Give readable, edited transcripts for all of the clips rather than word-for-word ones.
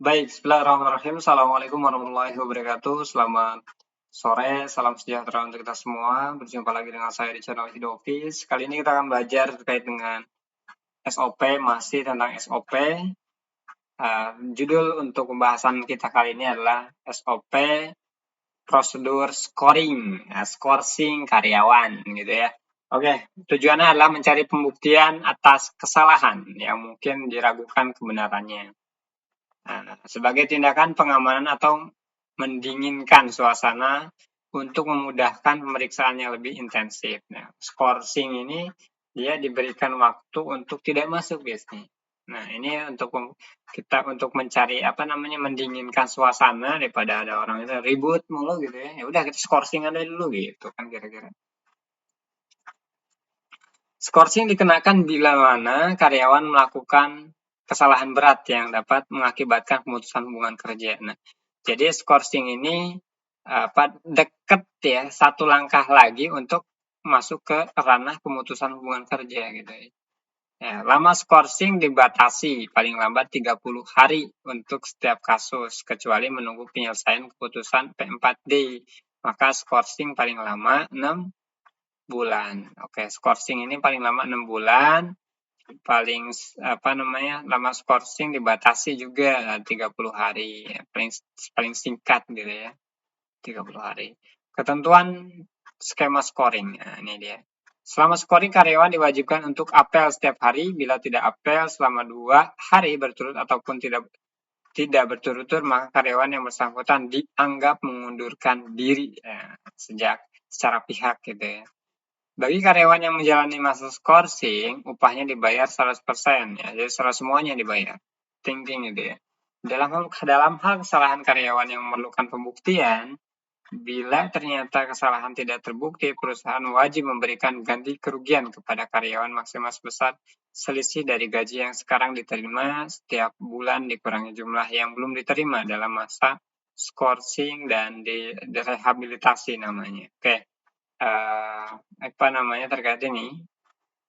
Baik, bismillahirrahmanirrahim. Assalamualaikum warahmatullahi wabarakatuh. Selamat sore, salam sejahtera untuk kita semua. Berjumpa lagi dengan saya di channel Hidofis. Kali ini kita akan belajar terkait dengan SOP, masih tentang SOP. Judul untuk pembahasan kita kali ini adalah SOP prosedur scoring, scoring karyawan gitu ya. Oke, tujuannya adalah mencari pembuktian atas kesalahan yang mungkin diragukan kebenarannya. Sebagai tindakan pengamanan atau mendinginkan suasana untuk memudahkan pemeriksaan yang lebih intensif. Nah, scoring ini dia diberikan waktu untuk tidak masuk biasanya. Nah, ini untuk kita untuk mencari mendinginkan suasana daripada ada orang itu ribut mulu gitu ya. Ya udah kita scoring aja dulu gitu kan kira-kira. Scoring dikenakan bila mana karyawan melakukan kesalahan berat yang dapat mengakibatkan pemutusan hubungan kerja. Nah, jadi scoring ini dekat ya, satu langkah lagi untuk masuk ke ranah pemutusan hubungan kerja gitu ya. Ya, lama scoring dibatasi paling lambat 30 hari untuk setiap kasus, kecuali menunggu penyelesaian keputusan P4D. Maka scoring paling lama 6 bulan. Oke, scoring ini paling lama 6 bulan. Paling lama scoring dibatasi juga 30 hari. Paling singkat gitu ya. 30 hari. Ketentuan skema scoring. Nah, ini dia. Selama scoring, karyawan diwajibkan untuk apel setiap hari. Bila tidak apel selama 2 hari berturut ataupun tidak berturut-turut, maka karyawan yang bersangkutan dianggap mengundurkan diri secara pihak gitu ya. Bagi karyawan yang menjalani masa scoring, upahnya dibayar 100% ya, jadi semuanya dibayar. Ting-ting gitu ya. Dalam hal kesalahan karyawan yang memerlukan pembuktian, bila ternyata kesalahan tidak terbukti, perusahaan wajib memberikan ganti kerugian kepada karyawan maksimal sebesar selisih dari gaji yang sekarang diterima setiap bulan dikurangi jumlah yang belum diterima dalam masa scoring dan direhabilitasi namanya. Oke. Terkait ini,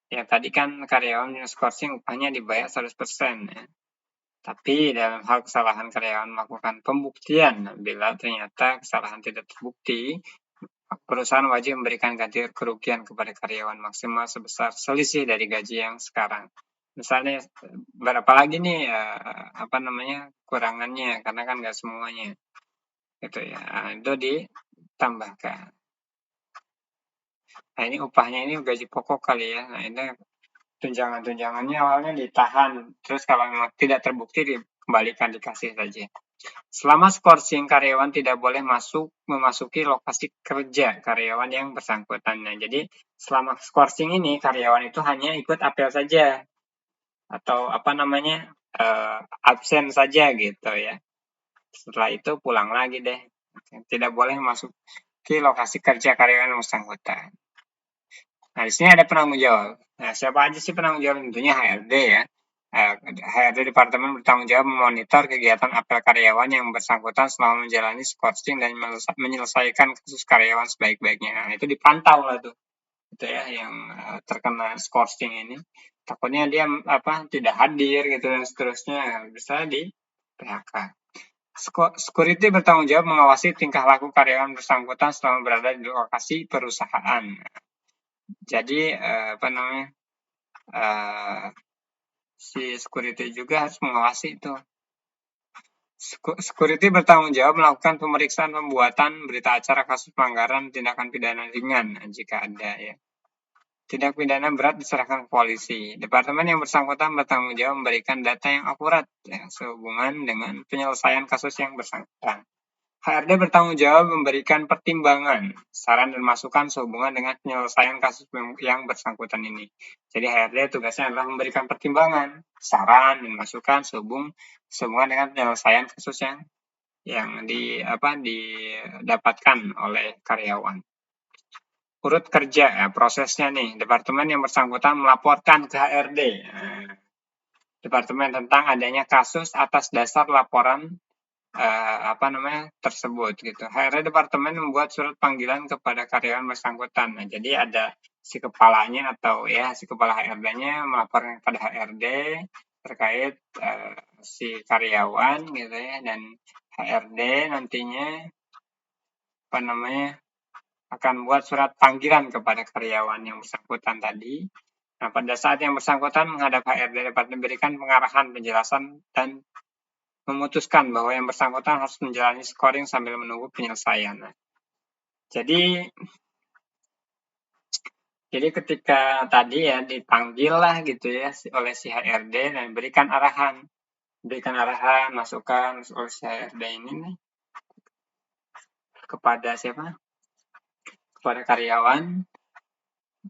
ya tadi kan karyawan scoring upahnya dibayar 100% ya. Tapi dalam hal kesalahan karyawan melakukan pembuktian, bila ternyata kesalahan tidak terbukti, perusahaan wajib memberikan ganti kerugian kepada karyawan maksimal sebesar selisih dari gaji yang sekarang. Misalnya berapa lagi nih kurangannya, karena kan nggak semuanya gitu ya, itu ditambahkan. Nah, ini upahnya ini gaji pokok kali ya. Nah, ini tunjangan-tunjangannya awalnya ditahan, terus kalau memang tidak terbukti dikembalikan, dikasih saja. Selama scoring, karyawan tidak boleh memasuki lokasi kerja karyawan yang bersangkutan. Nah, jadi selama scoring ini karyawan itu hanya ikut apel saja atau absen saja gitu ya. Setelah itu pulang lagi deh. Tidak boleh masuk ke lokasi kerja karyawan yang bersangkutan. Nah, di sini ada penanggung jawab. Nah, siapa aja sih penanggung jawab? Tentunya HRD ya. HRD departemen bertanggung jawab memonitor kegiatan apel karyawan yang bersangkutan selama menjalani scoring dan menyelesaikan kasus karyawan sebaik-baiknya. Nah, itu dipantau lah tuh. Itu ya yang terkena scoring ini. Takutnya dia tidak hadir gitu dan seterusnya, bisa di PHK. Security bertanggung jawab mengawasi tingkah laku karyawan bersangkutan selama berada di lokasi perusahaan. Jadi si security juga harus mengawasi itu. Security bertanggung jawab melakukan pemeriksaan pembuatan berita acara kasus pelanggaran tindakan pidana ringan jika ada ya. Tindak pidana berat diserahkan ke polisi. Departemen yang bersangkutan bertanggung jawab memberikan data yang akurat ya, sehubungan dengan penyelesaian kasus yang bersangkutan. HRD bertanggung jawab memberikan pertimbangan, saran dan masukan sehubungan dengan penyelesaian kasus yang bersangkutan ini. Jadi HRD tugasnya adalah memberikan pertimbangan, saran dan masukan sehubungan dengan penyelesaian kasus yang didapatkan oleh karyawan. Urut kerja ya, prosesnya nih, departemen yang bersangkutan melaporkan ke HRD departemen tentang adanya kasus atas dasar laporan tersebut gitu. HRD departemen membuat surat panggilan kepada karyawan bersangkutan. Nah, jadi ada si kepalanya atau ya si kepala HRD-nya melaporkan kepada HRD terkait si karyawan gitu ya, dan HRD nantinya akan buat surat panggilan kepada karyawan yang bersangkutan tadi. Nah, pada saat yang bersangkutan menghadap HRD dapat memberikan pengarahan, penjelasan, dan memutuskan bahwa yang bersangkutan harus menjalani scoring sambil menunggu penyelesaian. Nah, jadi ketika tadi ya dipanggil lah gitu ya oleh si HRD dan berikan arahan, masukan oleh si HRD ini nih kepada siapa? Kepada karyawan,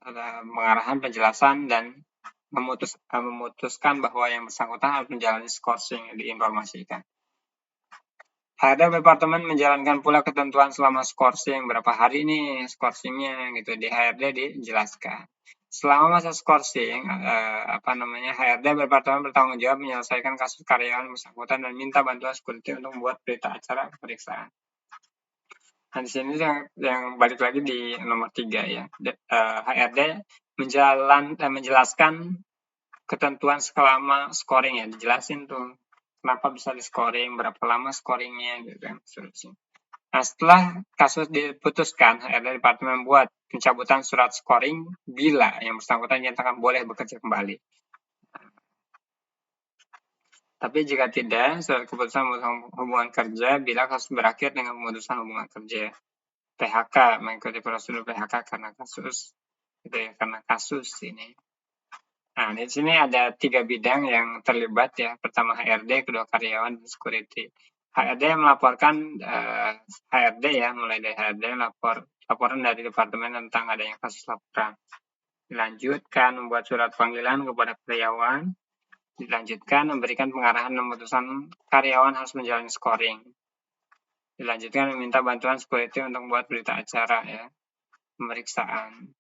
ada pengarahan, penjelasan, dan memutuskan bahwa yang bersangkutan harus menjalani scoring, diinformasikan. HRD departemen menjalankan pula ketentuan selama scoring, berapa hari ini scoringnya gitu, di HRD dijelaskan. Selama masa scoring, HRD departemen bertanggung jawab menyelesaikan kasus karyawan bersangkutan dan minta bantuan security untuk membuat berita acara pemeriksaan. Nah, di sini yang balik lagi di nomor 3 ya. HRD menjelaskan ketentuan selama scoring ya, dijelasin tuh kenapa bisa di scoring, berapa lama scoringnya gitu kan. Nah, setelah kasus diputuskan, HRD departemen membuat pencabutan surat scoring bila yang bersangkutan dinyatakan boleh bekerja kembali. Tapi jika tidak, surat keputusan hubungan kerja bila kasus berakhir dengan pemutusan hubungan kerja. PHK, mengikuti prosedur PHK karena kasus gitu ya, karena kasus ini. Nah, di sini ada 3 bidang yang terlibat ya. Pertama HRD, kedua karyawan, dan security. HRD melaporkan HRD ya, mulai dari HRD laporan dari departemen tentang adanya kasus laporan. Dilanjutkan membuat surat panggilan kepada karyawan. Dilanjutkan memberikan pengarahan dan pemutusan karyawan harus menjalani scoring. Dilanjutkan meminta bantuan security untuk membuat berita acara ya, pemeriksaan.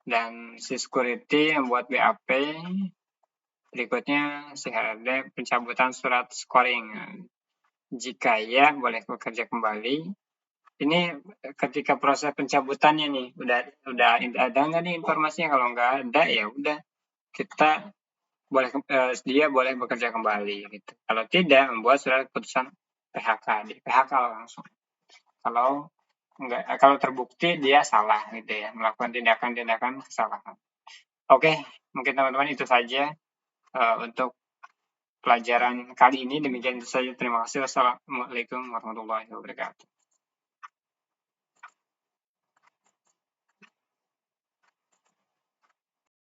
Dan si security membuat BAP. Berikutnya si HRD pencabutan surat scoring. Jika ya, boleh bekerja kembali. Ini ketika proses pencabutannya nih, udah ada nggak nih informasinya? Kalau nggak ada ya udah kita dia boleh bekerja kembali gitu. Kalau tidak, membuat surat keputusan PHK, di PHK langsung. Kalau terbukti dia salah gitu ya, melakukan tindakan-tindakan kesalahan. Oke, mungkin teman-teman itu saja untuk pelajaran kali ini. Demikian saja, terima kasih. Wassalamualaikum warahmatullahi wabarakatuh.